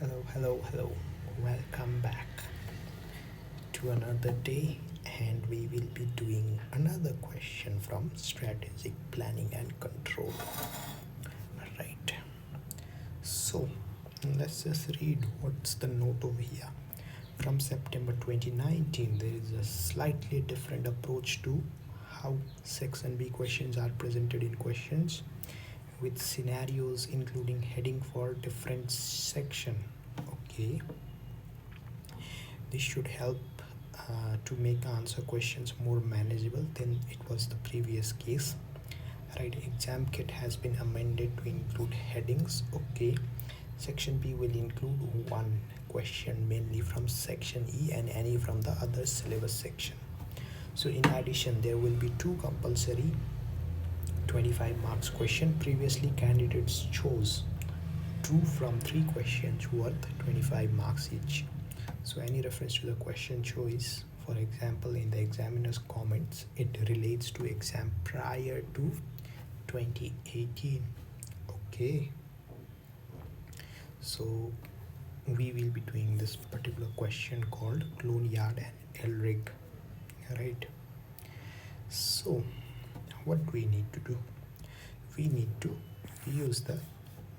Hello. Welcome back to another day, and we will be doing another question from Strategic Planning and Control. Right. So, let's just read what's the note over here. From September 2019, there is a slightly different approach to how Section B questions are presented in questions with scenarios including heading for different section. Okay, this should help to make answer questions more manageable than it was the previous case. Right, exam kit has been amended to include headings. Okay, section B will include one question mainly from section E and any from the other syllabus section. So in addition, there will be two compulsory 25 marks question. Previously, candidates chose 2 from 3 questions worth 25 marks each. So any reference to the question choice, for example, in the examiner's comments, it relates to exam prior to 2018. Okay. So we will be doing this particular question called Clonyard and Elrig. Right. So what we need to do? We need to use the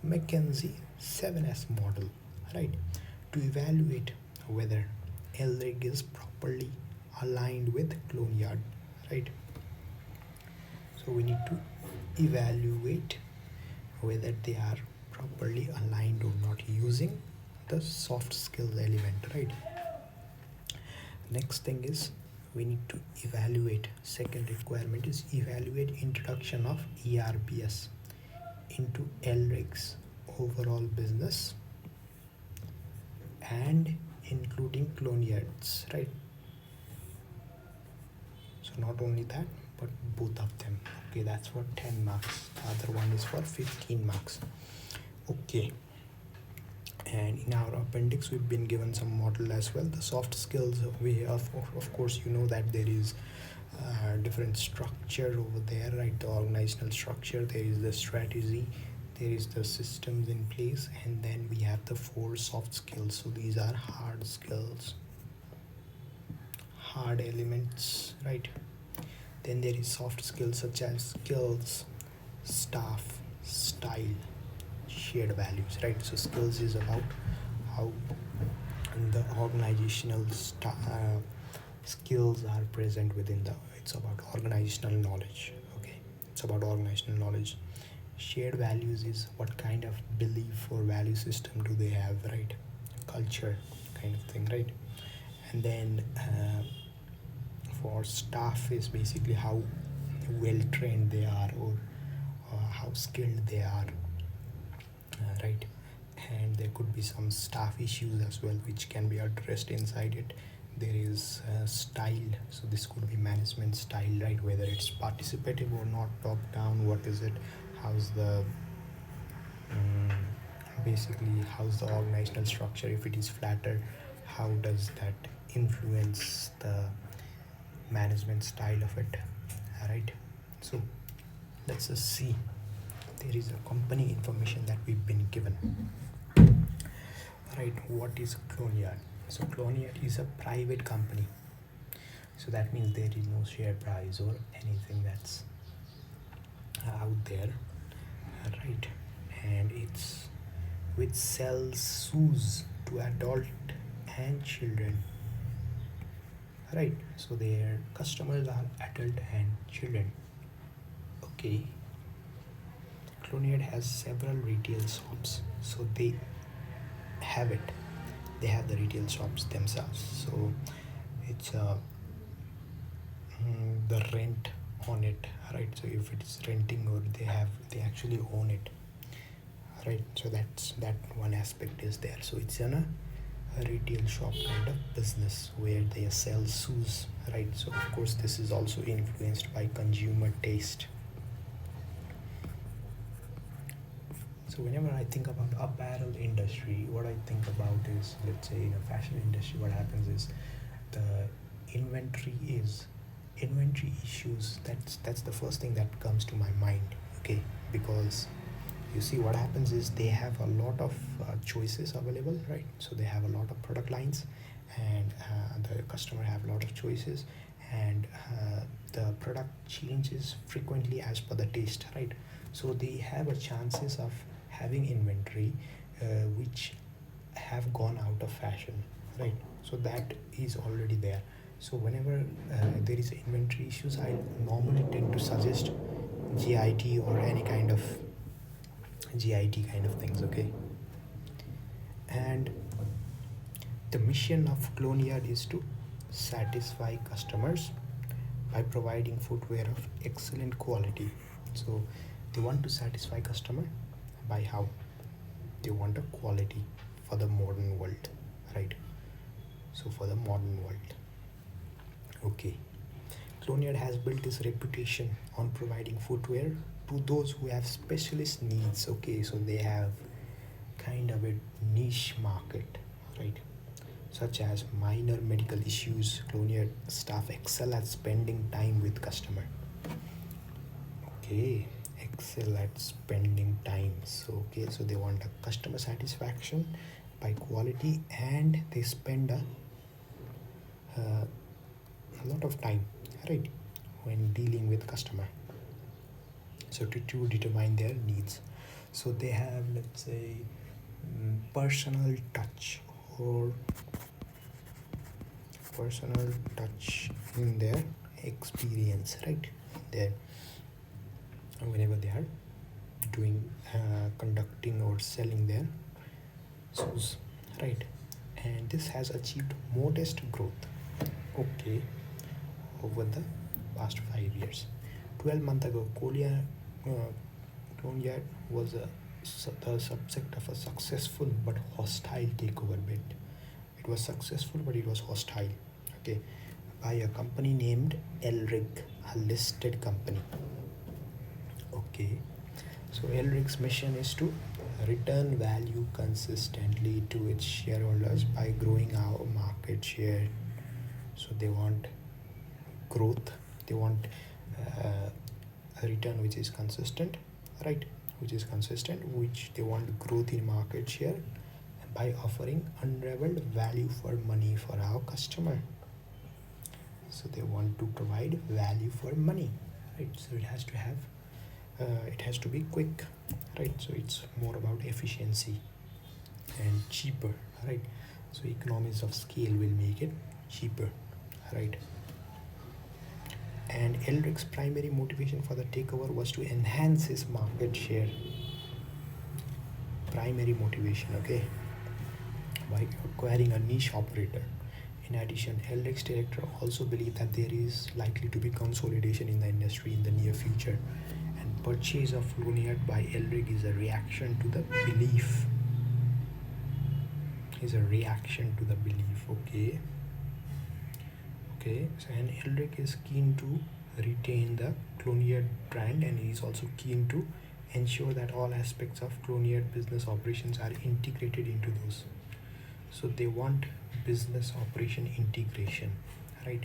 McKenzie 7S model, right, to evaluate whether Elrig is properly aligned with Clonyard, right? So we need to evaluate whether they are properly aligned or not using the soft skills element, right? Next thing is we need to evaluate, second requirement is evaluate introduction of ERBS into Elrig's overall business and including Clonyard's, right? So not only that, but both of them. Okay, that's for 10 marks. The other one is for 15 marks. Okay. And in our appendix, we've been given some model as well. The soft skills, we have, of course, you know that there is different structure over there, right? The organizational structure, there is the strategy, there is the systems in place, and then we have the 4 soft skills. So these are hard skills, hard elements, right? Then there is soft skills such as skills, staff, style, shared values, right? So skills is about how the organizational skills are present within the, it's about organizational knowledge. Okay, it's about organizational knowledge. Shared values is what kind of belief or value system do they have, right? Culture kind of thing, right? And then for staff is basically how well trained they are or how skilled they are, right? And there could be some staff issues as well which can be addressed inside it. There is style, so this could be management style, right? Whether it's participative or not, top down, what is it, how's the basically how's the organizational structure. If it is flatter, how does that influence the management style of it, right? So let's just see. There is a company information that we've been given, right? What is Clonyard? So Clonyard is a private company, so that means there is no share price or anything that's out there, right? And it's which sells shoes to adult and children, right? So their customers are adult and children. Okay. Clonyard has several retail shops, so they have it. They have the retail shops themselves. So it's the rent on it, right? So if it's renting or they actually own it, right? So that's that one aspect is there. So it's in a retail shop kind of business where they sell shoes, right? So of course this is also influenced by consumer taste. So whenever I think about apparel industry, what I think about is, let's say in a fashion industry, what happens is the inventory issues. That's the first thing that comes to my mind. Okay, because You see, what happens is they have a lot of choices available, right? So they have a lot of product lines, and the customer have a lot of choices, and the product changes frequently as per the taste, right? So they have a chances of having inventory which have gone out of fashion, right? So that is already there. So whenever there is inventory issues, I normally tend to suggest GIT or any kind of GIT kind of things, okay? And the mission of Clonyard is to satisfy customers by providing footwear of excellent quality. So they want to satisfy customer by how? They want a quality for the modern world, right? So for the modern world. Okay. Clonyard has built its reputation on providing footwear to those who have specialist needs. Okay, so they have kind of a niche market, right? Such as minor medical issues. Clonyard staff excel at spending time with customer. Okay, excel at spending time. So okay, so they want a customer satisfaction by quality, and they spend a lot of time, right, when dealing with customer. So to determine their needs, so they have, let's say, personal touch or personal touch in their experience, right? There, whenever they are doing conducting or selling their shoes, right? And this has achieved modest growth, okay, over the past 5 years. 12 months ago, Clonyard was the subject of a successful but hostile takeover bid. It was successful, but it was hostile, okay, by a company named Elrig, a listed company. Okay, so Elrig's mission is to return value consistently to its shareholders by growing our market share. So they want growth, they want a return which is consistent, right? Which they want growth in market share by offering unrivaled value for money for our customer. So they want to provide value for money, right? So it has to have it has to be quick, right? So it's more about efficiency and cheaper, right? So economies of scale will make it cheaper, right? And Elric's primary motivation for the takeover was to enhance his market share. Primary motivation, okay, by acquiring a niche operator. In addition, Elric's director also believed that there is likely to be consolidation in the industry in the near future, and purchase of Clonyard by Elric is a reaction to the belief. Okay. Okay, so and Elric is keen to retain the Clonyard brand, and he is also keen to ensure that all aspects of Clonyard business operations are integrated into those. So they want business operation integration, right?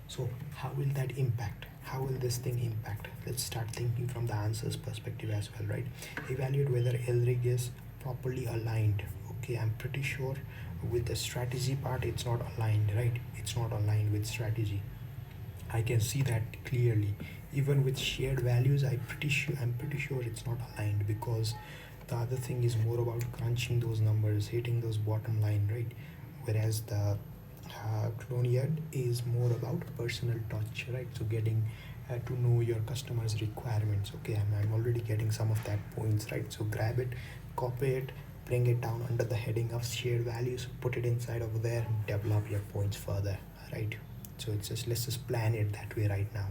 So how will that impact? How will this thing impact? Let's start thinking from the answers perspective as well, right? Evaluate whether Elric is properly aligned. Okay, I'm pretty sure with the strategy part it's not aligned, right? It's not aligned with strategy. I can see that clearly. Even with shared values, I'm pretty sure it's not aligned, because the other thing is more about crunching those numbers, hitting those bottom line, right? Whereas the Clonyard is more about personal touch, right? So getting to know your customers' requirements. Okay, I'm already getting some of that points, right? So grab it, copy it, bring it down under the heading of shared values, put it inside over there, and develop your points further, right? So it's just, let's just plan it that way right now,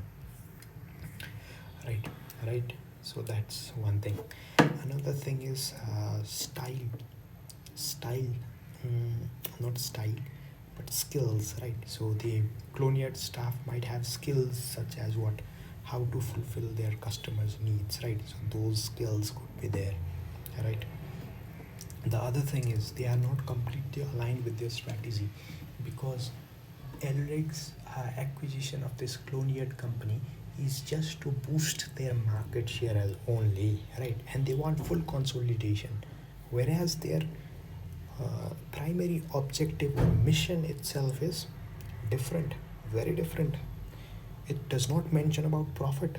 right? So that's one thing. Another thing is style, not style, but skills, right? So the Clonyard staff might have skills such as how to fulfill their customers' needs, right? So those skills could be there, right? The other thing is they are not completely aligned with their strategy, because Elric's acquisition of this Clonyard company is just to boost their market share as only, right? And they want full consolidation, whereas their primary objective or mission itself is different, very different. It does not mention about profit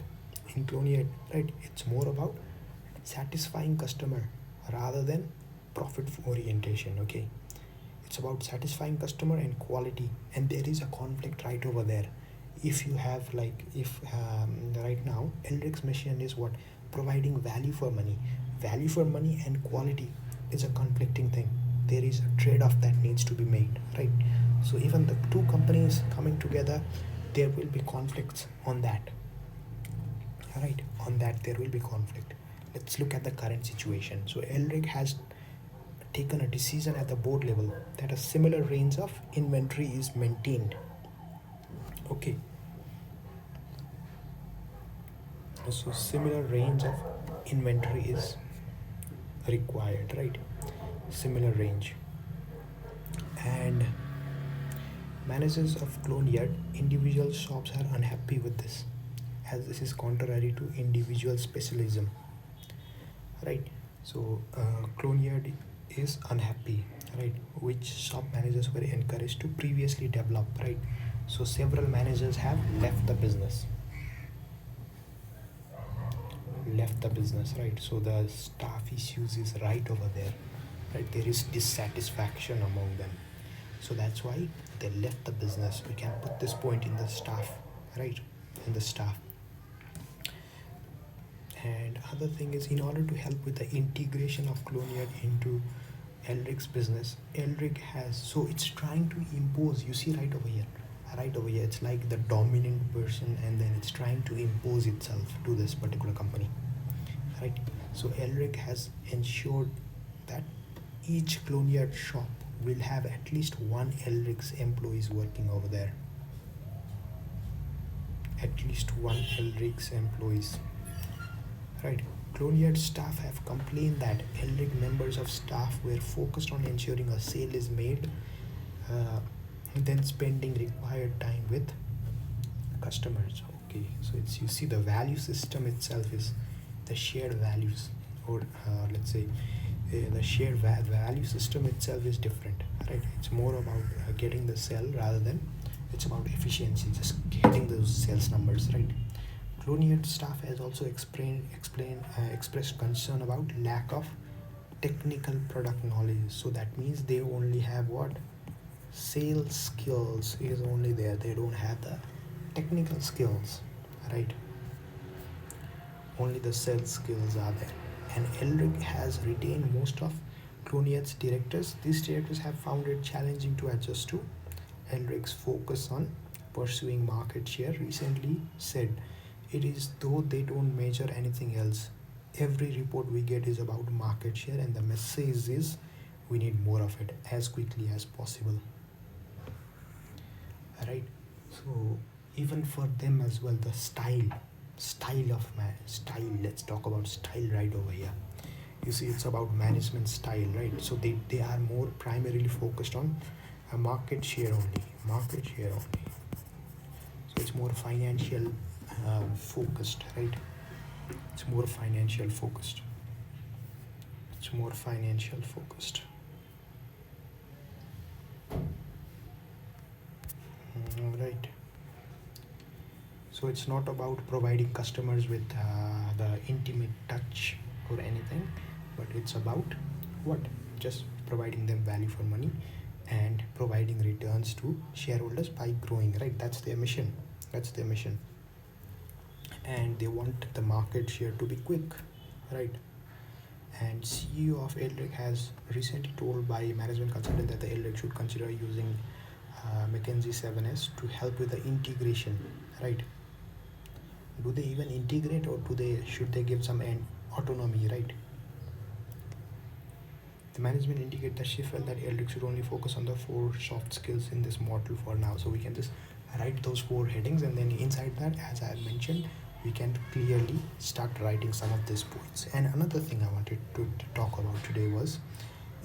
in Clonyard, right? It's more about satisfying customer rather than profit orientation. Okay, it's about satisfying customer and quality, and there is a conflict right over there. If you have like, if right now Elric's mission is what, providing value for money and quality is a conflicting thing. There is a trade-off that needs to be made, right? So even the two companies coming together, there will be conflicts on that, right? On that there will be conflict. Let's look at the current situation. So Elric has taken a decision at the board level that a similar range of inventory is maintained. Okay, so similar range of inventory is required, right? Similar range. And managers of Clonyard individual shops are unhappy with this, as this is contrary to individual specialism, right? So Clonyard is unhappy, right? Which shop managers were encouraged to previously develop, right? So several managers have left the business, right? So the staff issues is right over there, right? There is dissatisfaction among them, so that's why they left the business. We can put this point in the staff, right? In the staff. And other thing is, in order to help with the integration of Clonyard into Elric's business, Elric has, so it's trying to impose, you see right over here, it's like the dominant person, and then it's trying to impose itself to this particular company, right? So Elric has ensured that each Clonyard shop will have at least one Elric's employees working over there. At least one Elric's employees, right? Clonyard staff have complained that Elric members of staff were focused on ensuring a sale is made, then spending required time with customers. Okay, so it's, you see the value system itself is the shared values, or let's say the shared value system itself is different, right? It's more about getting the sale rather than it's about efficiency, just getting those sales numbers, right? Clonyard staff has also expressed concern about lack of technical product knowledge. So that means they only have what, sales skills is only there, they don't have the technical skills, right? Only the sales skills are there. And Elric has retained most of Clonyard's directors. These directors have found it challenging to adjust to Elric's focus on pursuing market share. Recently said, it is though they don't measure anything else. Every report we get is about market share, and the message is we need more of it as quickly as possible, right? So even for them as well, the style, let's talk about style right over here. You see, it's about management style, right? So they are more primarily focused on a market share only. So it's more financial focused, right? It's more financial focused. All right. So it's not about providing customers with the intimate touch or anything, but it's about what? Just providing them value for money and providing returns to shareholders by growing, right? That's their mission. And they want the market share to be quick, right? And CEO of Elric has recently told by management consultant that the Elric should consider using McKinsey 7S to help with the integration, right? Do they even integrate, or should they give some autonomy, right? The management indicate that she felt that Elric should only focus on the 4 soft skills in this model for now. So we can just write those 4 headings, and then inside that, as I mentioned, we can clearly start writing some of these points. And another thing I wanted to talk about today was,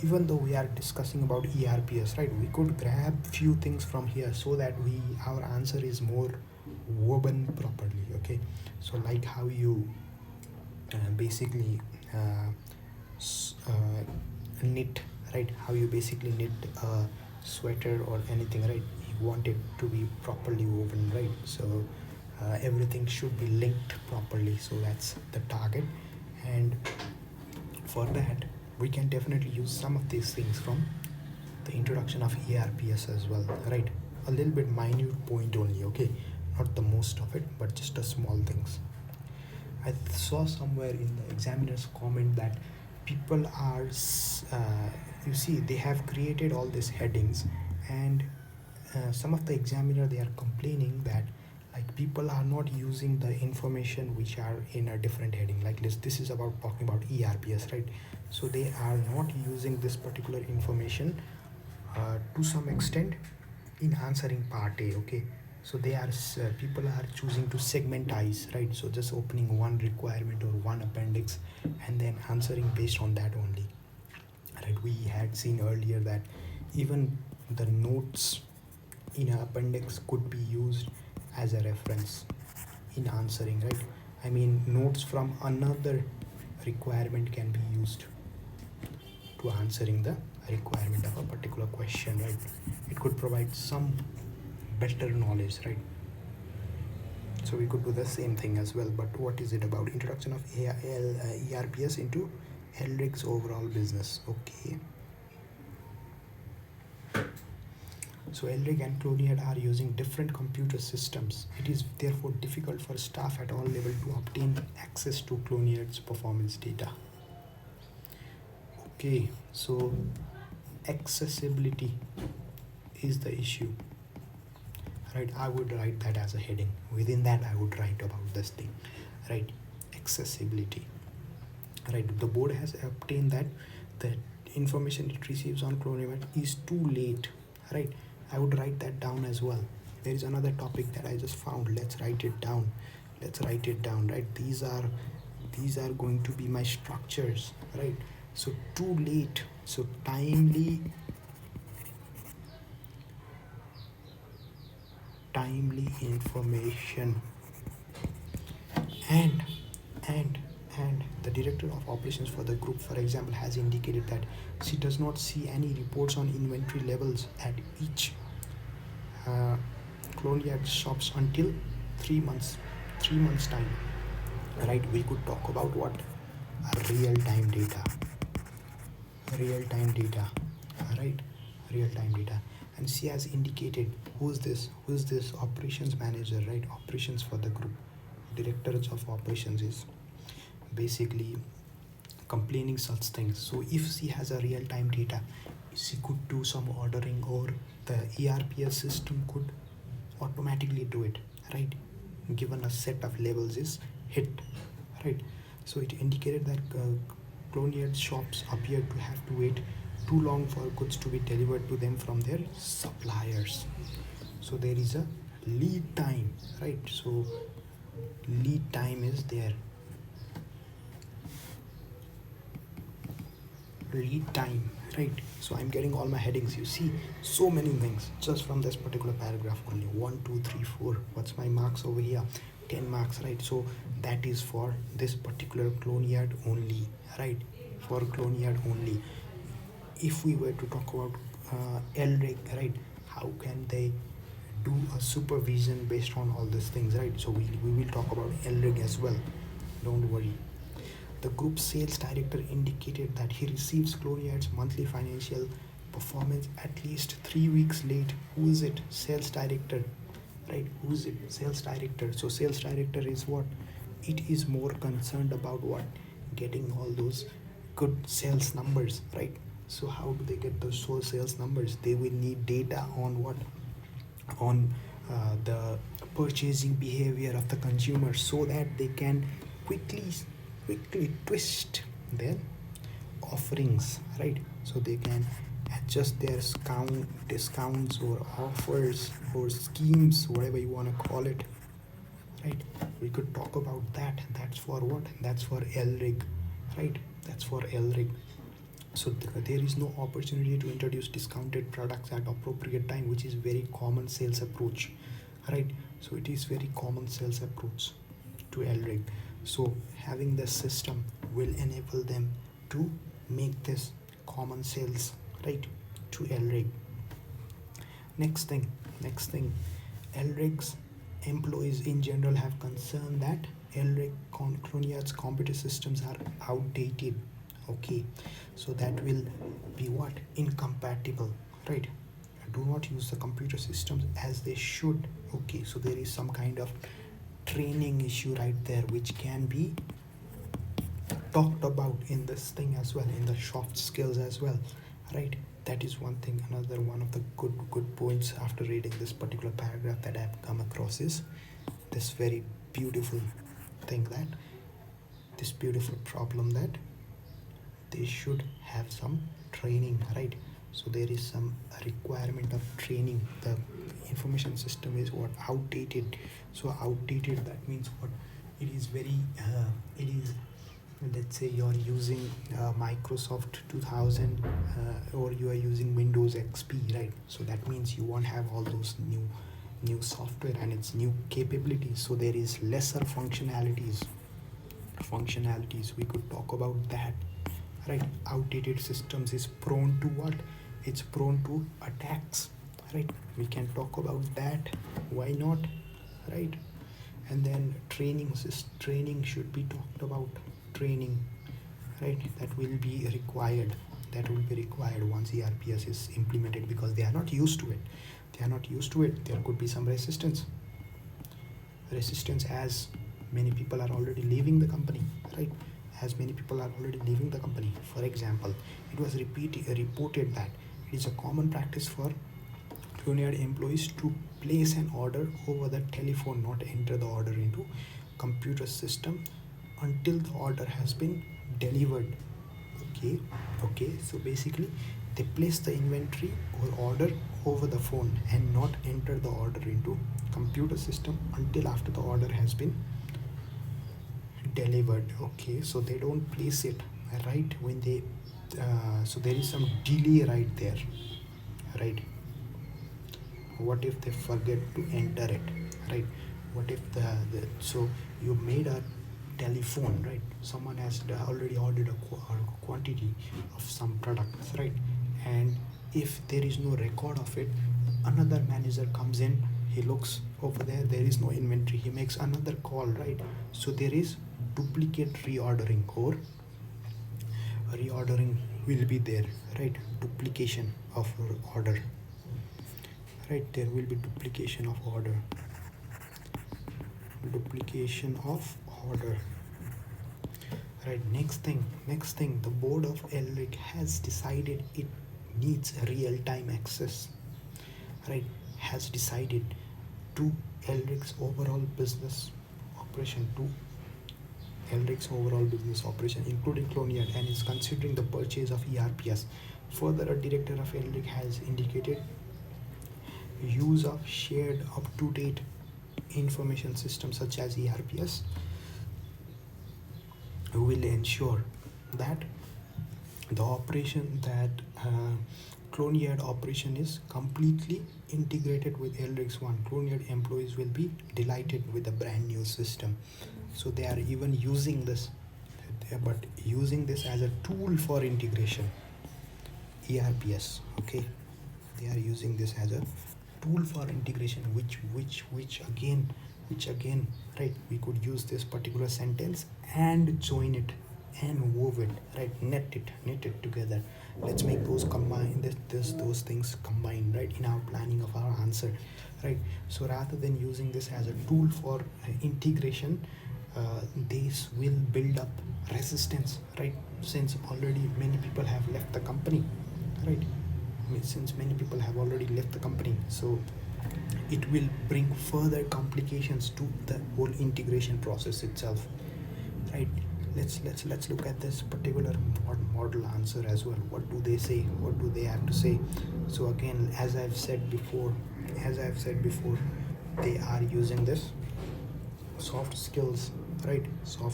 even though we are discussing about ERPS, right, we could grab few things from here so that our answer is more woven properly. Okay, so like how you basically knit, right? How you basically knit a sweater or anything, right? You want it to be properly woven, right? So everything should be linked properly, so that's the target. And for that, we can definitely use some of these things from the introduction of ERPS as well, right? A little bit minute point only, okay? Not the most of it, but just a small things. I saw somewhere in the examiner's comment that people are, you see, they have created all these headings, and some of the examiner, they are complaining that like people are not using the information which are in a different heading. Like this is about talking about ERPS, right? So they are not using this particular information to some extent in answering part A. Okay, so they are people are choosing to segmentize, right? So just opening one requirement or one appendix and then answering based on that only, right? We had seen earlier that even the notes in an appendix could be used as a reference in answering, right? I mean, notes from another requirement can be used to answering the requirement of a particular question, right? It could provide some better knowledge, right? So we could do the same thing as well. But what is it about? Introduction of ERPS into Elrig's overall business. Okay. So Elrig and Clonyard are using different computer systems. It is therefore difficult for staff at all levels to obtain access to Clonyard's performance data. Okay, so accessibility is the issue, right? I would write that as a heading. Within that, I would write about this thing, right? Accessibility, right? The board has obtained that the information it receives on Clonyard is too late, right? I would write that down as well. There is another topic that I just found. Let's write it down. Let's write it down, right? These are going to be my structures, right? So too late, so timely information, and and the director of operations for the group, for example, has indicated that she does not see any reports on inventory levels at each Clonyard shops until 3 months time, right? We could talk about what real-time data, right? Real-time data. And she has indicated who's this operations manager, right? Operations for the group, directors of operations is basically complaining such things. So if she has a real-time data, she could do some ordering, or the ERPS system could automatically do it, right? Given a set of levels is hit, right? So it indicated that Clonyard shops appear to have to wait too long for goods to be delivered to them from their suppliers. So there is a lead time, right? So lead time is there. Lead time, right? So I'm getting all my headings. You see so many things just from this particular paragraph only. 1, 2, 3, 4. What's my marks over here? 10 marks, right? So that is for this particular Clonyard only, right? For Clonyard only. If we were to talk about Elrig, right? How can they do a supervision based on all these things, right? So we will talk about Elrig as well. Don't worry. The group sales director indicated that he receives Clonyard's monthly financial performance at least 3 weeks late. Who is it? Sales director, right? Who is it? Sales director. So sales director is what? It is more concerned about what? Getting all those good sales numbers, right? So how do they get those sales numbers? They will need data on what? On the purchasing behavior of the consumer, so that they can quickly twist their offerings, right? So they can adjust their discounts or offers or schemes, whatever you want to call it, right? We could talk about that. That's for what? That's for Elrig, right? That's for Elrig. So there is no opportunity to introduce discounted products at appropriate time, which is very common sales approach, right? So it is very common sales approach to Elrig. So having this system will enable them to make this common sales, right, to Elrig. Next thing, Elrig's employees in general have concern that Clonyard's computer systems are outdated. Okay, so that will be what? Incompatible, right? Do not use the computer systems as they should. Okay, so there is some kind of training issue right there which can be talked about in this thing as well, in the soft skills as well, right? That is one thing. Another one of the good points after reading this particular paragraph that I have come across is this very beautiful thing, that this beautiful problem that they should have some training, right? So there is some requirement of training. The information system is what? Outdated. So outdated, that means what? It is very it is, let's say you're using Microsoft 2000 or you are using Windows XP, right? So that means you won't have all those new software and its new capabilities. So there is lesser functionalities. We could talk about that, right? Outdated systems is prone to what? It's prone to attacks, right? We can talk about that. Why not, right? And then training should be talked about. Training, right? That will be required once ERPS is implemented, because they are not used to it. There could be some resistance as many people are already leaving the company, right? For example, it was reported that it is a common practice for Clonyard employees to place an order over the telephone, not enter the order into computer system until the order has been delivered. Okay, so basically they place the inventory or order over the phone and not enter the order into computer system until after the order has been delivered. Okay, so they don't place it right when they so there is some delay right there, right? What if they forget to enter it, right? What if so you made a telephone, right? Someone has already ordered a quantity of some products, right? And if there is no record of it, another manager comes in, he looks over there is no inventory, he makes another call, right? So there is duplicate reordering, or reordering will be there, right? Duplication of order, right? There will be duplication of order. Right, next thing, the board of Elrig has decided it needs real-time access, right? Has decided to Elrig's overall business operation, including Clonyard, and is considering the purchase of ERPS. Further, a director of Elrig has indicated use of shared up-to-date information systems such as ERPS will ensure that the operation Clonyard operation is completely integrated with Elrig's one. Clonyard employees will be delighted with the brand new system. So they are even using this, but using this as a tool for integration. ERPS, okay? They are using this as a tool for integration, which again, right? We could use this particular sentence and join it and wove it, right? Knit it together. Let's make those those things combined, right? In our planning of our answer, right? So rather than using this as a tool for integration, this will build up resistance, right? Since already many people have left the company, right? So it will bring further complications to the whole integration process itself, right? Let's look at this particular model answer as well. What do they say? What do they have to say? So again, as I've said before, they are using this soft skills, right? So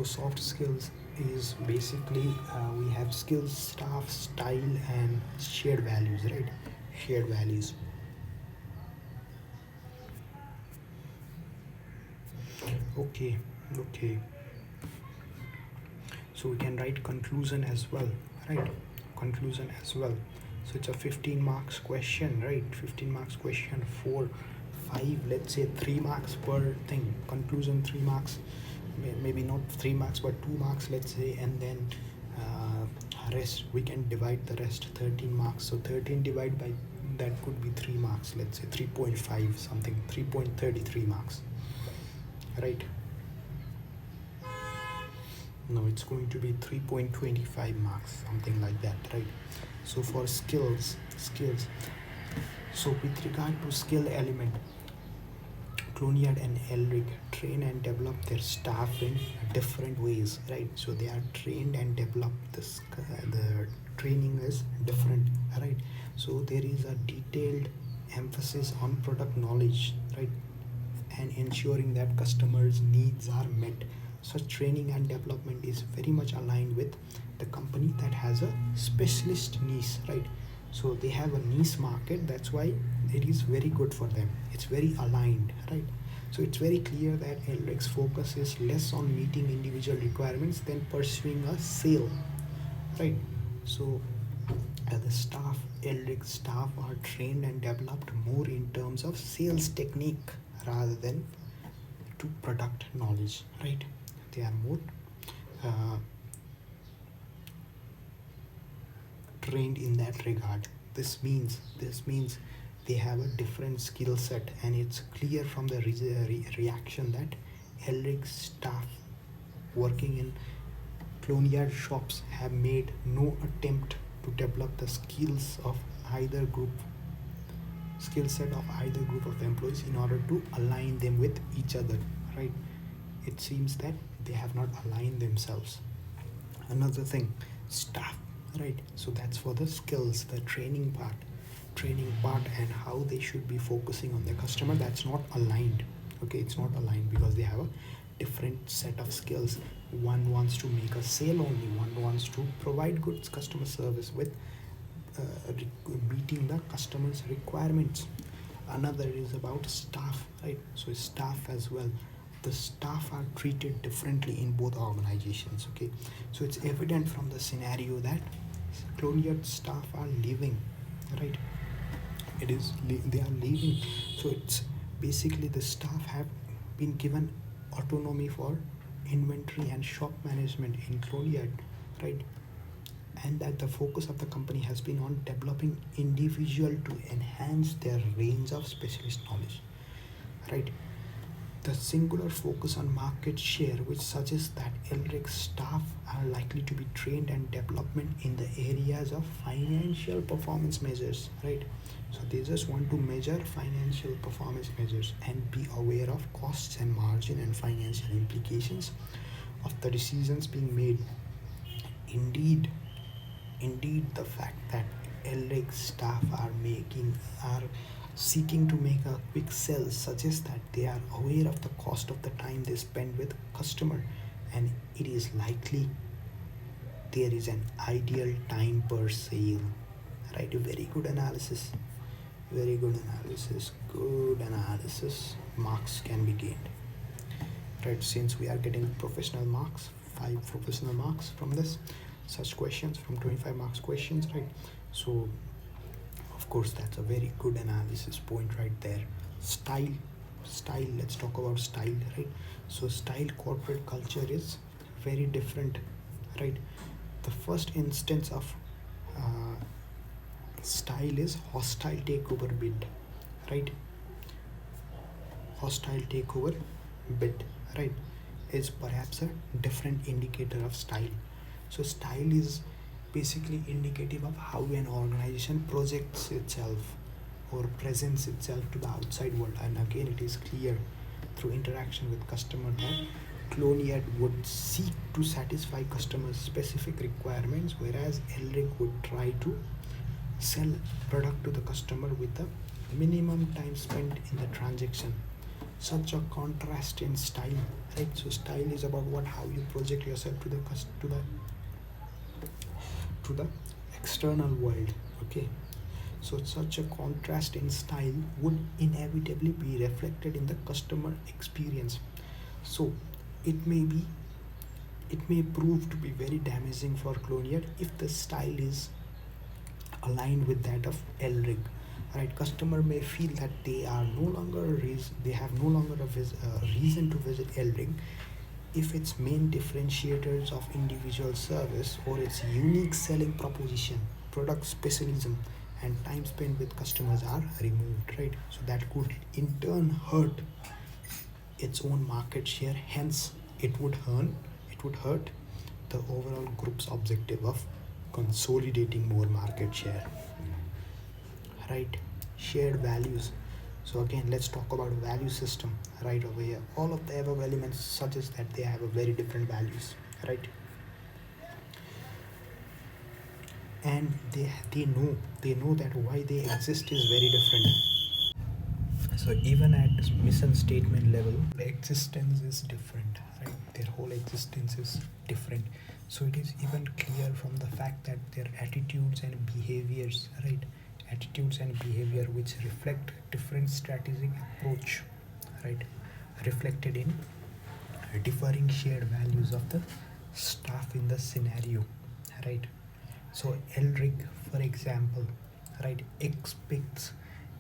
soft skills is basically we have skills, staff, style, and shared values, right? Okay, okay. So we can write conclusion as well, right? Conclusion as well. So it's a 15 marks question, right? 15 marks question, 4, 5, let's say 3 marks per thing. Conclusion 3 marks, maybe not 3 marks, but 2 marks, let's say, and then rest we can divide the rest 13 marks. So 13 divided by that could be 3 marks, let's say 3.5 something, 3.33 marks, right? No, it's going to be 3.25 marks, something like that, right? So for skills, so with regard to skill element, Clonyard and Elrig train and develop their staff in different ways, right? So they are trained and develop this, the training is different, right? So there is a detailed emphasis on product knowledge, right? And ensuring that customers' needs are met. Such training and development is very much aligned with the company that has a specialist niche, right? So they have a niche market, that's why it is very good for them. It's very aligned, right? So it's very clear that Elric's focus is less on meeting individual requirements than pursuing a sale, right? So the staff, Elric staff are trained and developed more in terms of sales technique rather than to product knowledge, right? They are more trained in that regard. This means they have a different skill set, and it's clear from the reaction that Elric staff working in Clonyard shops have made no attempt to develop the skill set of either group of employees in order to align them with each other, right? It seems that they have not aligned themselves. Another thing, staff, right? So that's for the skills, the training part and how they should be focusing on the customer. That's not aligned, okay? It's not aligned because they have a different set of skills. One wants to make a sale only, one wants to provide good customer service with meeting the customer's requirements. Another is about staff, right? So staff as well, the staff are treated differently in both organizations, okay? So it's evident from the scenario that Clonyard staff are leaving, right? They are leaving. So it's basically the staff have been given autonomy for inventory and shop management in Clonyard, right? And that the focus of the company has been on developing individual to enhance their range of specialist knowledge, right? The singular focus on market share, which suggests that Elric's staff are likely to be trained and development in the areas of financial performance measures, right? So they just want to measure financial performance measures and be aware of costs and margin and financial implications of the decisions being made. Indeed, the fact that Elric's staff are seeking to make a quick sell suggests that they are aware of the cost of the time they spend with customer, and it is likely there is an ideal time per sale, right? Very good analysis, good analysis. Marks can be gained, right? Since we are getting professional marks, 5 professional marks from this such questions, from 25 marks questions, right? So of course that's a very good analysis point right there. Style, let's talk about style, right? So style corporate culture is very different, right? The first instance of style is hostile takeover bid, right? Hostile takeover bid, right, is perhaps a different indicator of style. So style is basically indicative of how an organization projects itself or presents itself to the outside world. And again, it is clear through interaction with customer that Clonyard would seek to satisfy customers' specific requirements, whereas Elrig would try to sell product to the customer with the minimum time spent in the transaction. Such a contrast in style, right? So style is about how you project yourself to the external world, okay? So such a contrast in style would inevitably be reflected in the customer experience. So it may be it may prove to be very damaging for Clonyard if the style is aligned with that of Elrig. Right, customer may feel that they are no longer they have no longer a reason to visit Elrig if its main differentiators of individual service or its unique selling proposition, product specialism, and time spent with customers are removed. Right, so that could in turn hurt its own market share. Hence, it would hurt the overall group's objective of consolidating more market share. Right, shared values. So again, let's talk about value system right over here. All of the above elements suggest that they have a very different values, right? And they know that why they exist is very different. So even at mission statement level, the existence is different, right? Their whole existence is different. So it is even clear from the fact that their attitudes and behaviors, right? Attitudes and behavior which reflect different strategic approach, right? Reflected in differing shared values of the staff in the scenario, right? So Elric, for example, right, expects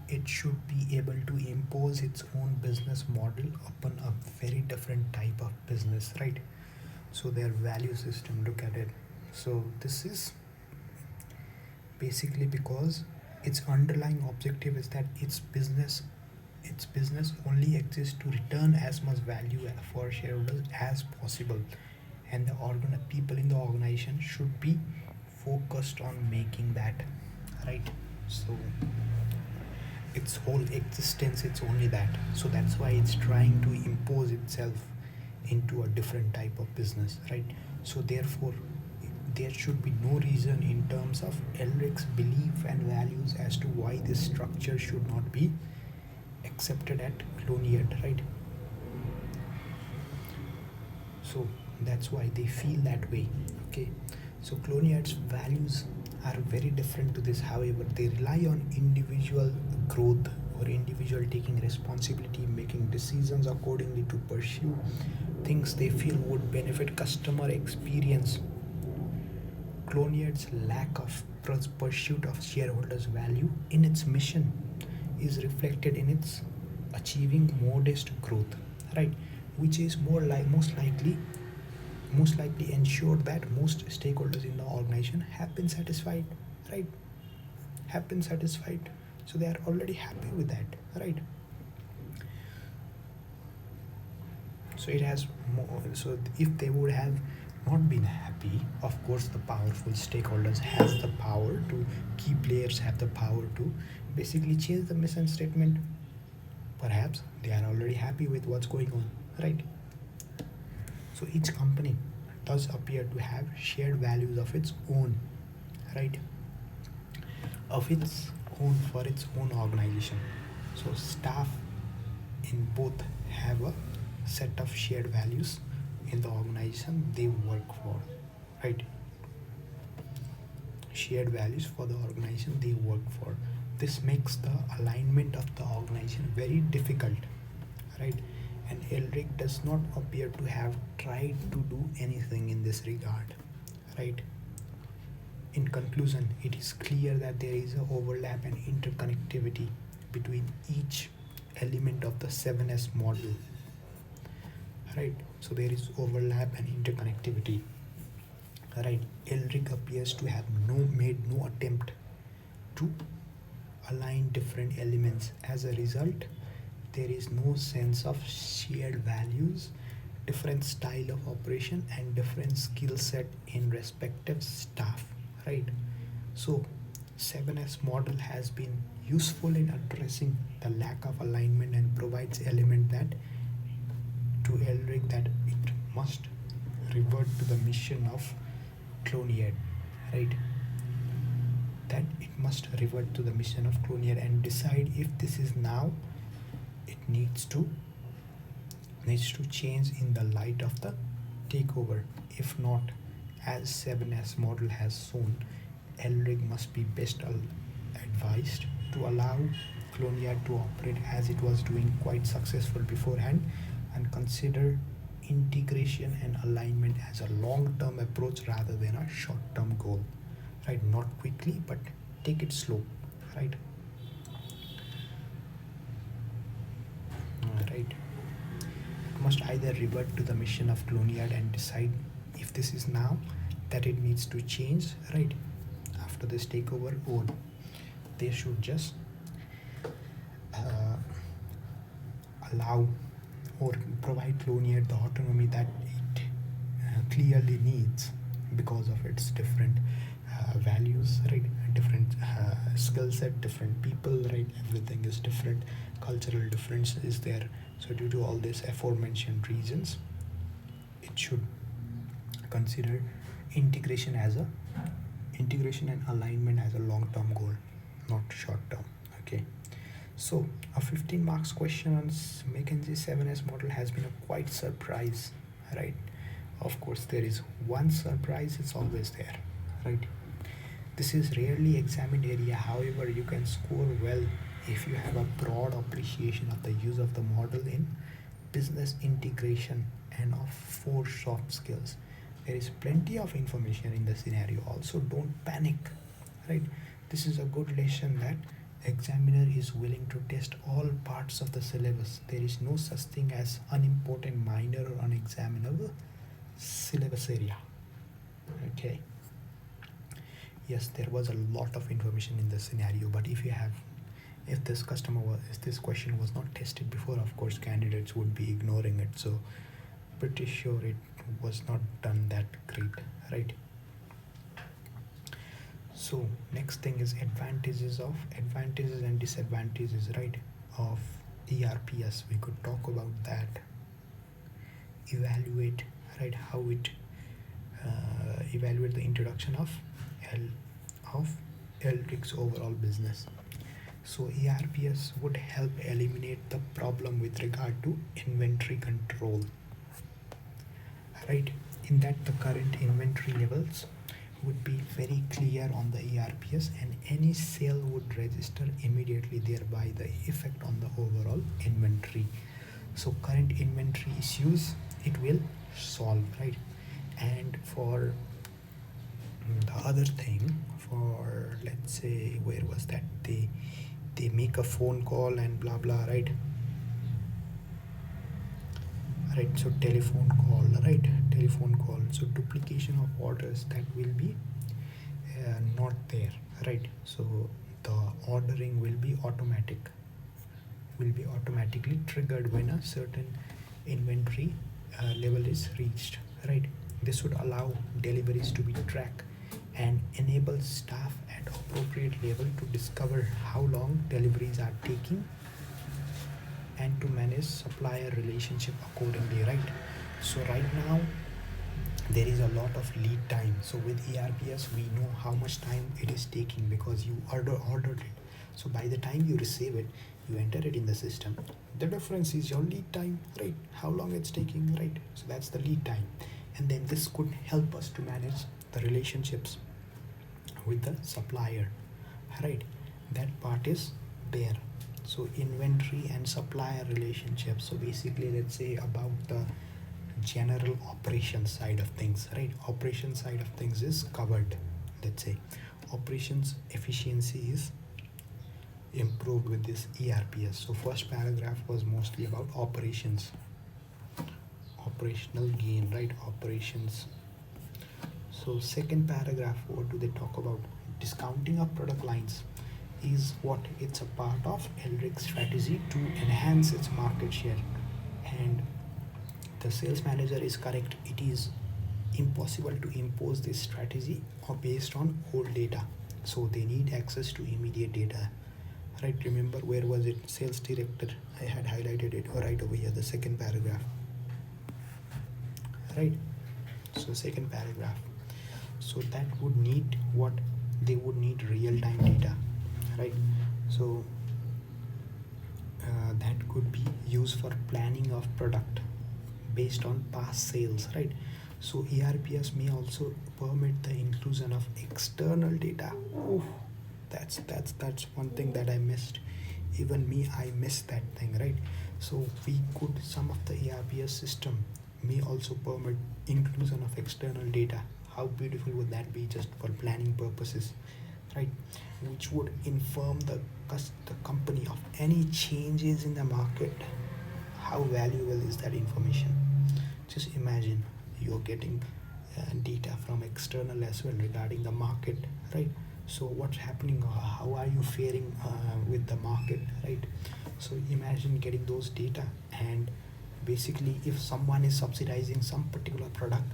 it should be able to impose its own business model upon a very different type of business, right? So their value system, look at it. So this is basically because its underlying objective is that its business only exists to return as much value for shareholders as possible, and the people in the organization should be focused on making that, right? So its whole existence, it's only that. So that's why it's trying to impose itself into a different type of business, right? So therefore there should be no reason in terms of Elric's belief and values as to why this structure should not be accepted at Clonyard, right? So that's why they feel that way. Okay, so Clonyard's values are very different to this. However, they rely on individual growth or individual taking responsibility, making decisions accordingly to pursue things they feel would benefit customer experience. Clonyard's lack of pursuit of shareholders' value in its mission is reflected in its achieving modest growth, right? Which is most likely ensure that most stakeholders in the organization have been satisfied, right? Have been satisfied. So they are already happy with that, right? So it has more. So if they would have not been happy, of course the powerful stakeholders has the power to, key players have the power to basically change the mission statement. Perhaps they are already happy with what's going on, right? So each company does appear to have shared values of its own, right? Of its own for its own organization. So staff in both have a set of shared values in the organization they work for, right? Shared values for the organization they work for. This makes the alignment of the organization very difficult, right? And Elric does not appear to have tried to do anything in this regard, right? In conclusion, it is clear that there is an overlap and interconnectivity between each element of the 7S model, right? So there is overlap and interconnectivity, right? Elric appears to have made no attempt to align different elements. As a result, there is no sense of shared values, different style of operation, and different skill set in respective staff, right? So 7S model has been useful in addressing the lack of alignment and provides element that to Elric that it must revert to the mission of Clonyard, right? That it must revert to the mission of Clonyard and decide if this is now it needs to change in the light of the takeover. If not, as 7S model has shown, Elric must be best advised to allow Clonyard to operate as it was doing quite successful beforehand, and consider integration and alignment as a long-term approach rather than a short-term goal, right? Not quickly, but take it slow, right? Right. It must either revert to the mission of Clonyard and decide if this is now that it needs to change, right? After this takeover, or they should just uh, allow or provide Clonyard the autonomy that it clearly needs because of its different values, right? Different skill set, different people, right? Everything is different. Cultural difference is there. So due to all these aforementioned reasons, it should consider integration and alignment as a long-term goal, not short-term. Okay. So a 15 marks question on McKinsey 7S model has been a quite surprise, right? Of course, there is one surprise, it's always there, right? This is rarely examined area, however, you can score well if you have a broad appreciation of the use of the model in business integration and of 4 soft skills. There is plenty of information in the scenario. Also, don't panic, right? This is a good lesson that examiner is willing to test all parts of the syllabus. There is no such thing as unimportant, minor or unexaminable syllabus area. Okay. Yes, there was a lot of information in the scenario, but if this question was not tested before, of course candidates would be ignoring it. So pretty sure it was not done that great, right? So next thing is advantages and disadvantages, right, of ERPS. We could talk about that. Evaluate, right, how it evaluate the introduction of Elrig's overall business. So ERPS would help eliminate the problem with regard to inventory control, right? In that the current inventory levels would be very clear on the ERPS, and any sale would register immediately, thereby the effect on the overall inventory. So current inventory issues it will solve, right? And for the other thing, for let's say, where was that, they make a phone call and blah blah, right? So telephone call, right? So duplication of orders, that will be not there, right? So the ordering will be automatically triggered when a certain inventory level is reached, right? This would allow deliveries to be tracked and enable staff at appropriate level to discover how long deliveries are taking and to manage supplier relationship accordingly, right? So right now there is a lot of lead time. So with ERPS we know how much time it is taking because you ordered it. So by the time you receive it, you enter it in the system. The difference is your lead time, right? How long it's taking, right? So that's the lead time. And then this could help us to manage the relationships with the supplier, right? That part is there. So inventory and supplier relationship. So basically, let's say about the general operations side of things, right? Operation side of things is covered. Let's say operations efficiency is improved with this ERPS. So first paragraph was mostly about operations, operational gain, right? Operations. So second paragraph, what do they talk about? Discounting of product lines is what it's a part of Elrig's strategy to enhance its market share. And the sales manager is correct. It is impossible to impose this strategy or based on old data. So they need access to immediate data. Right, remember where was it? Sales director. I had highlighted it right over here, the second paragraph. Right. So second paragraph. So that would need what? They would need real-time data, right? So that could be used for planning of product based on past sales, right? So ERPS may also permit the inclusion of external data. Oh, that's one thing that I missed. Even me, I miss that thing, right? So we could, some of the ARPS system may also permit inclusion of external data. How beautiful would that be, just for planning purposes, right? Which would inform the company of any changes in the market. How valuable is that information? Just imagine you're getting data from external as well regarding the market, right? So what's happening, how are you faring with the market, right? So imagine getting those data, and basically if someone is subsidizing some particular product,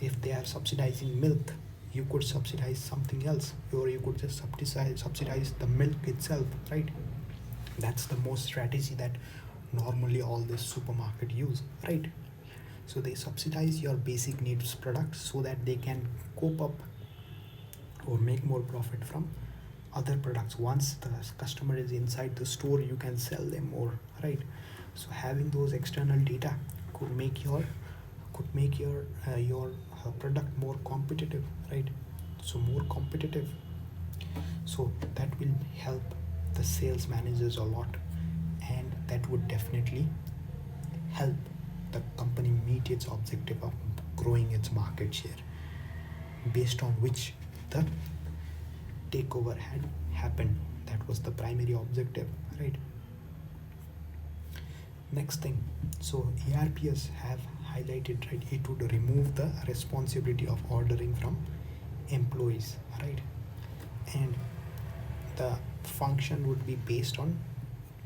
if they are subsidizing milk, you could subsidize something else, or you could just subsidize the milk itself, right? That's the most strategy that normally all this supermarket use, right? So they subsidize your basic needs products so that they can cope up or make more profit from other products. Once the customer is inside the store, you can sell them more, right? So having those external data could make your product more competitive, right? So more competitive, so that will help the sales managers a lot, and that would definitely help the company meet its objective of growing its market share, based on which the takeover had happened. That was the primary objective, right? Next thing, so ARPS have highlighted, right, it would remove the responsibility of ordering from employees, right? And the function would be based on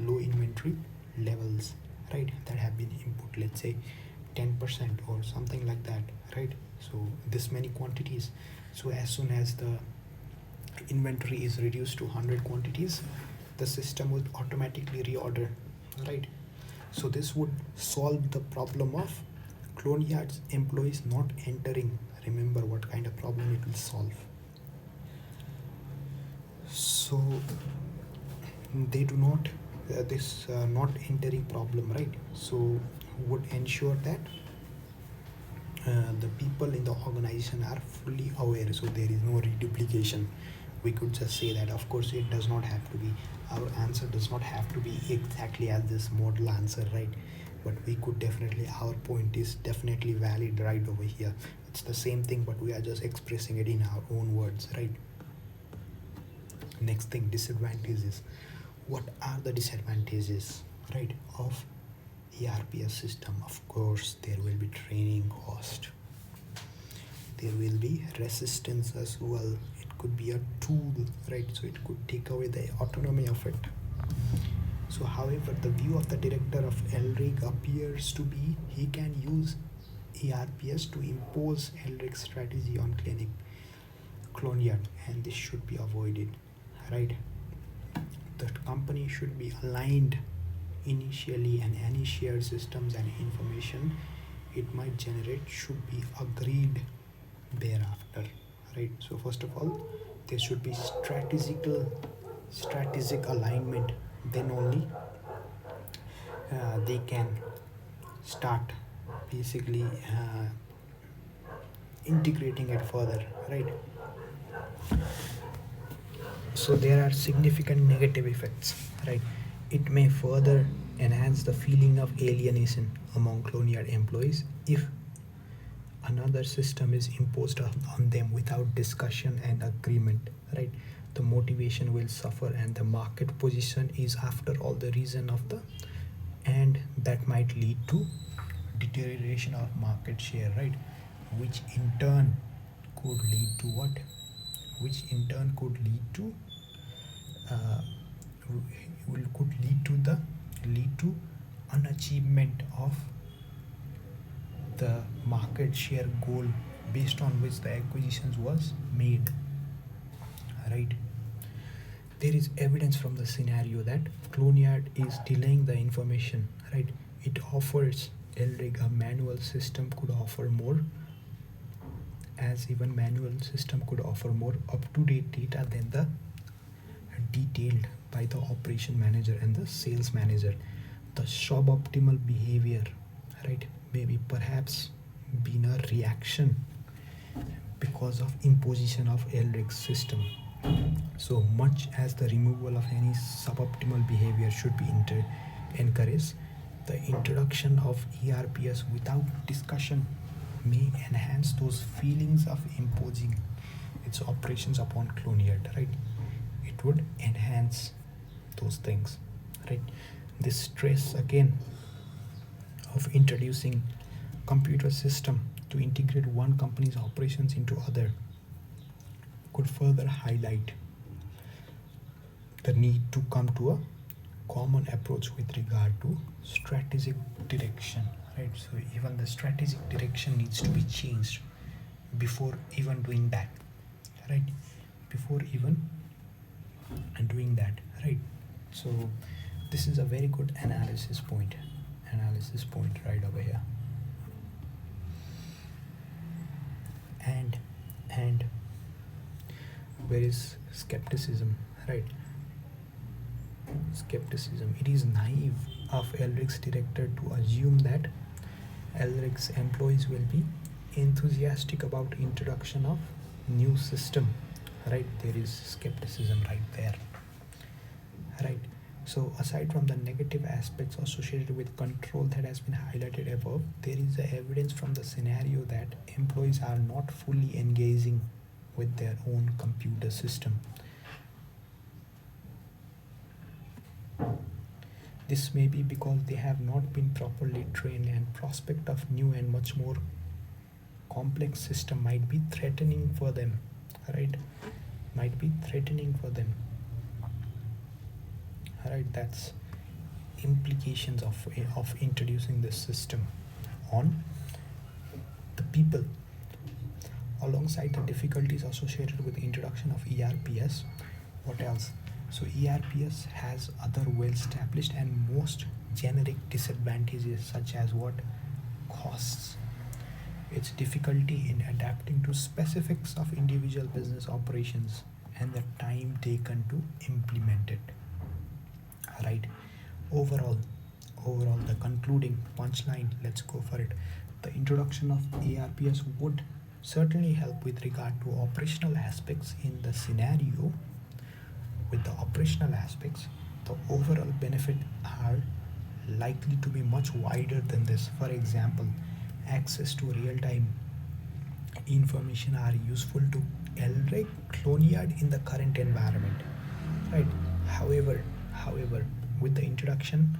low inventory levels, right, that have been input, let's say 10% or something like that, right? So this many quantities. So as soon as the inventory is reduced to 100 quantities, the system would automatically reorder, right? So this would solve the problem of Clonyard's employees not entering. Remember what kind of problem it will solve. So they do not this not entering problem, right? So would ensure that the people in the organization are fully aware, so there is no reduplication. We could just say that. Of course it does not have to be, our answer does not have to be exactly as this model answer, right? But we could definitely, our point is definitely valid right over here. It's the same thing, but we are just expressing it in our own words, right? Next thing, disadvantages. What are the disadvantages, right, of ARPS system? Of course there will be training cost, there will be resistance as well. It could be a tool, right? So it could take away the autonomy of it. So however, the view of the director of Elrig appears to be he can use ARPS to impose Elrig's strategy on Clonyard, and this should be avoided, right? The company should be aligned initially, and any shared systems and information it might generate should be agreed thereafter, right? So first of all, there should be strategic alignment, then only they can start basically integrating it further, right? So there are significant negative effects, right? It may further enhance the feeling of alienation among Clonyard employees if another system is imposed on them without discussion and agreement, right? The motivation will suffer, and the market position is after all the reason of the, and that might lead to deterioration of market share, right? Which in turn could lead to what? Which in turn could lead to lead to unachievement of the market share goal based on which the acquisitions was made, right? There is evidence from the scenario that Clonyard is delaying the information, right? It offers Elrig a manual system could offer more, as even manual system could offer more up-to-date data than the detailed by the operation manager and the sales manager. The suboptimal behavior, right, maybe perhaps been a reaction because of imposition of Elrig's system. So much as the removal of any suboptimal behavior should be encouraged, the introduction of ERPS without discussion may enhance those feelings of imposing its operations upon Clonyard, right? It would enhance those things, right? This stress again of introducing computer system to integrate one company's operations into other could further highlight the need to come to a common approach with regard to strategic direction, right? So even the strategic direction needs to be changed before even doing that, right? Before even doing that, right? So this is a very good analysis point right over here. And where is skepticism, right? Skepticism. It is naive of Elrig's director to assume that Elrig's employees will be enthusiastic about introduction of new system, right? There is skepticism right there, right? So aside from the negative aspects associated with control that has been highlighted above, there is evidence from the scenario that employees are not fully engaging with their own computer system. This may be because they have not been properly trained, and prospect of new and much more complex system might be threatening for them, right? Might be threatening for them. Right, that's implications of introducing this system on the people. Alongside the difficulties associated with the introduction of ERPS, what else? So ERPS has other well-established and most generic disadvantages, such as what? Costs. Its difficulty in adapting to specifics of individual business operations and the time taken to implement it. Right. Overall, the concluding punchline, let's go for it. The introduction of ERPS would certainly help with regard to operational aspects in the scenario. With the operational aspects, the overall benefit are likely to be much wider than this. For example, access to real-time information are useful to Elrig, Clonyard in the current environment, right? However, with the introduction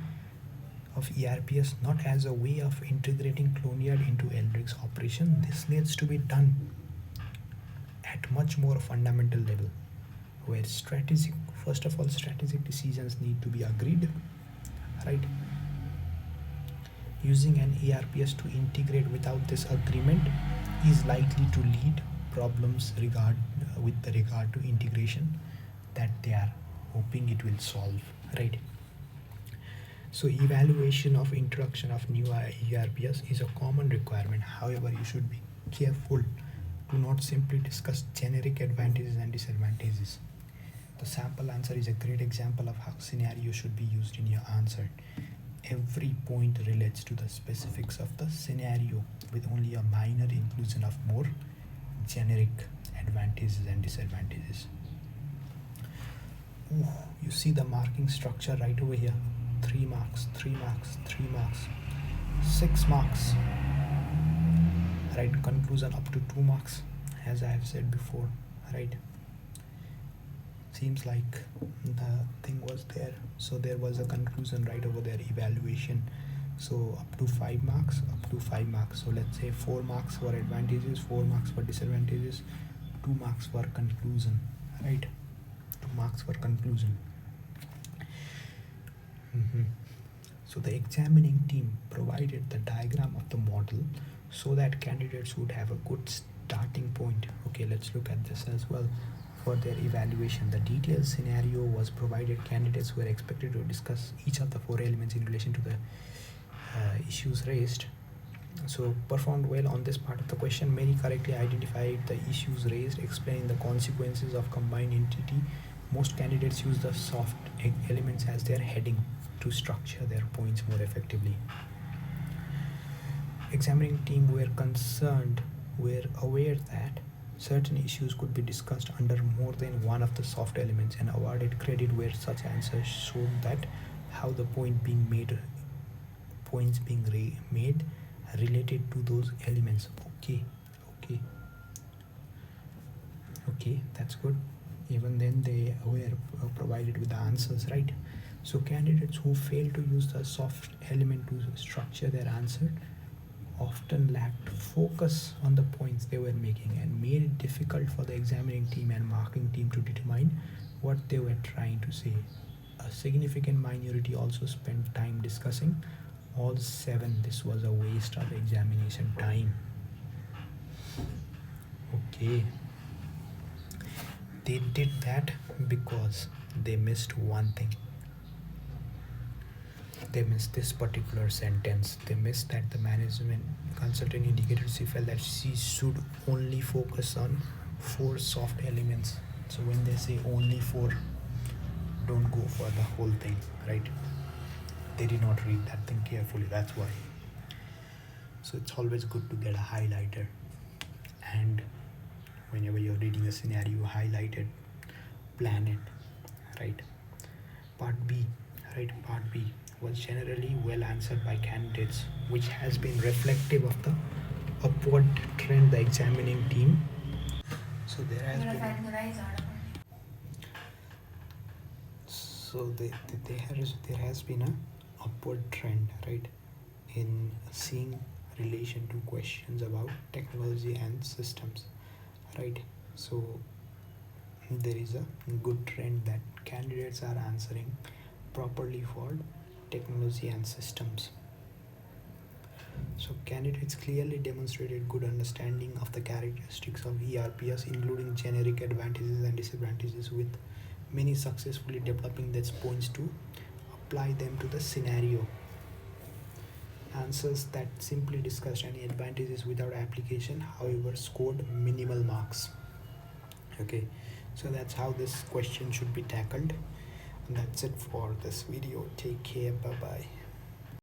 of ERPS not as a way of integrating Clonyard into Elrig's operation, this needs to be done at much more fundamental level, where first of all, strategic decisions need to be agreed, right? Using an ERPS to integrate without this agreement is likely to lead problems with regard to integration that they are hoping it will solve, right? So evaluation of introduction of new ERPS is a common requirement. However, you should be careful to not simply discuss generic advantages and disadvantages. The sample answer is a great example of how scenario should be used in your answer. Every point relates to the specifics of the scenario with only a minor inclusion of more generic advantages and disadvantages. Ooh, you see the marking structure right over here. 3 marks, 3 marks, 3 marks, 6 marks. Right, conclusion up to 2 marks, as I have said before, right? Seems like the thing was there, so there was a conclusion right over there, evaluation. So up to 5 marks, so let's say 4 marks for advantages, 4 marks for disadvantages, 2 marks for conclusion, right? 2 marks for conclusion. So the examining team provided the diagram of the model so that candidates would have a good starting point. Okay, let's look at this as well. For their evaluation, the detailed scenario was provided. Candidates were expected to discuss each of the 4 elements in relation to the issues raised. So performed well on this part of the question. Many correctly identified the issues raised, explaining the consequences of combined entity. Most candidates use the soft elements as their heading to structure their points more effectively. Examining team were aware that Certain issues could be discussed under more than one of the soft elements and awarded credit where such answers showed that how the points being made related to those elements. Okay, okay, okay, that's good. Even then they were provided with the answers, right? So candidates who fail to use the soft element to structure their answer often lacked focus on the points they were making and made it difficult for the examining team and marking team to determine what they were trying to say. A significant minority also spent time discussing all seven. This was a waste of examination time. Okay, they did that because they missed one thing. They missed this particular sentence. They missed that the management consultant indicated she felt that she should only focus on four soft elements. So when they say only four, don't go for the whole thing, right? They did not read that thing carefully, that's why. So it's always good to get a highlighter, and whenever you're reading a scenario, highlight it, plan it, right? Part B, right? Part B was generally well answered by candidates, which has been reflective of the upward trend the examining team. So there has been there has been a upward trend, right, in seeing relation to questions about technology and systems, right? So there is a good trend that candidates are answering properly for technology and systems. So candidates clearly demonstrated good understanding of the characteristics of ERPs, including generic advantages and disadvantages, with many successfully developing these points to apply them to the scenario. Answers that simply discussed any advantages without application, however, scored minimal marks. Okay, so that's how this question should be tackled. And that's it for this video. Take care. Bye bye.